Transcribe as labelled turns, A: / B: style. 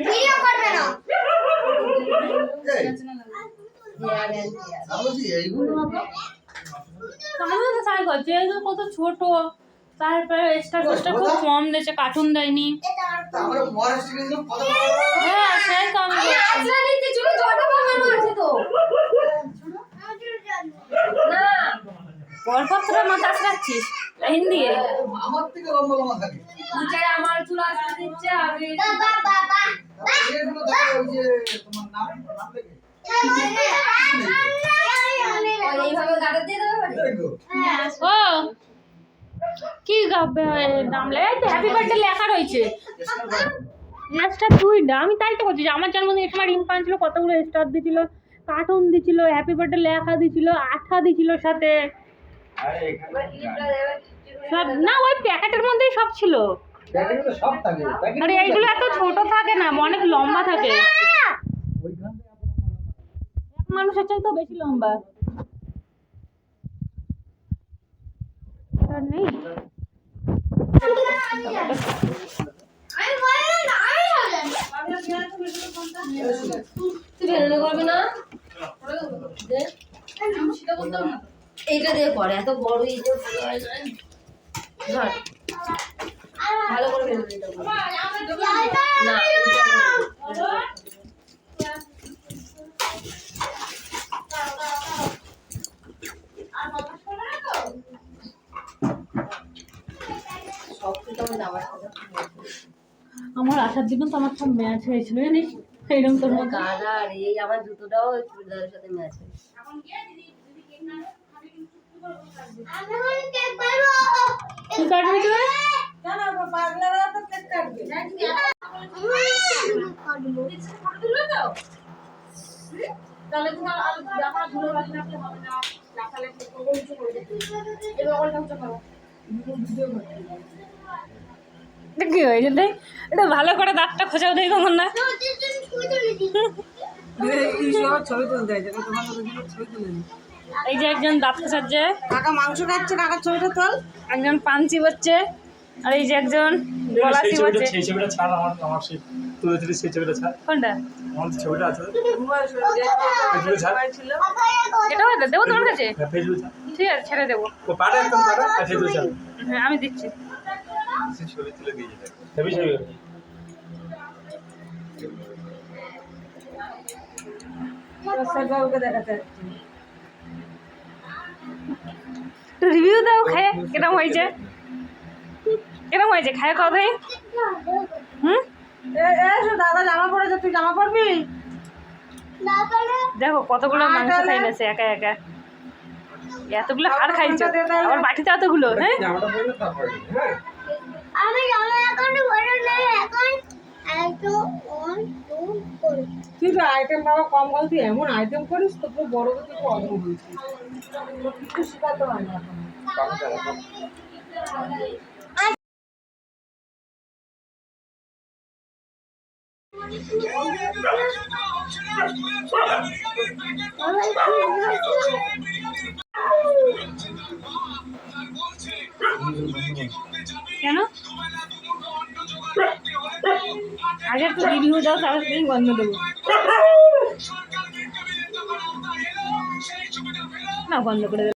A: Video করবে না
B: কত ছোট তারপরে এক্সট্রা খুব কম দিয়েছে, কার্টুন দেয়নি। হ্যাঁ সেই তো আমি বরপত্র মাথা রাখছিস হিন্দি
C: আমার থেকে লম্বা লম্বা থাকে।
B: আমার চুল আসতে দিচ্ছে আমি
C: এগুলো দেখো ওই যে তোমার নাম লেখে
A: এইভাবে গাড়ি দিয়ে দেবে
B: ও কি গাবে নাম লেখা তো হ্যাপি বার্থডে লেখা রয়েছে। স্টার তুই না, আমি তাই তো বলছি যে আমার জন্মদিনের সময় রিং পান ছিল, কতগুলো স্টার দিছিল, কার্টুন দিছিল, হ্যাপি বার্থডে লেখা দিছিল, আঠা দিছিল সাথে সব। না ওই প্যাকেটের মধ্যেই সব ছিল।
C: প্যাকেটে সব থাকে।
B: আরে এইগুলো এত ছোট থাকে না, অনেক লম্বা থাকে, এক মানুষের চাইতেও বেশি লম্বা। আর নেই
A: এইটা দিয়ে করে এত বড় ভালো করে না
B: আমার আসার দিনও তো আমার সব ম্যাচ হয়েছিল জানিস, এইরকম তোর মতো।
A: গাদা আর এই আমার জুতোটাও চুড়িদারের সাথে ম্যাচ হয়েছে।
B: তুই কাটবি তো কি হয়েছে রে? এটা ভালো করে দাঁতটা খোঁচাও দেয় কখন না। এই যে একজন দাঁত খোঁচাচ্ছে,
D: কাকা মাংস খাচ্ছে, কাকার ছবিটা তোল।
B: একজন পান চিবোচ্ছে, আর এই যে একজন গলা চিবোচ্ছে।
E: সেই ছবিটা ছাড়, আমার সেই তুলে সেই ছবিটা ছাড়।
B: কোনটা?
E: আমার ছবিটা আছে
B: এটাও দেবো তোমার কাছে?
E: ফেসবুক ছাড়।
B: ঠিক আছে ছেড়ে দেবো।
E: ও পাটা একদম পাটা আর ফেসবুক ছাড়।
B: হ্যাঁ আমি দিচ্ছি।
E: ছবি তুলে দিয়ে যাবে। হেভি ছবি।
D: বাবুকে দেখাতে
B: রিভিউ দাও, খায় কিরম হয়েছে, কিরম হয়েছে খায় কবে? হুম
D: দাদা জামা পরেছে, তুই জামা পরবি?
B: দেখো কতগুলো মাংস খাইলেছে একা একা, এতগুলো হাড় খাইছো, আবার বাটিতে এতগুলো। হ্যাঁ
C: জামাটা পরলে তারপরে হ্যাঁ
A: আমি জামা এখন বড় নেই, এখন একটু অন টু করে
D: তুই তো আইটেম বাবা কম বল, তুই এমন আইটেম করিস তো তুই বড় কিছু অল্প হয়েছিস, কিছু শিখাতে হয় না এখন।
B: কেন আগে একটু রিভিউ দাও, তারপর তুমি গন্ধ দেবো না, বন্ধ করে দেবো।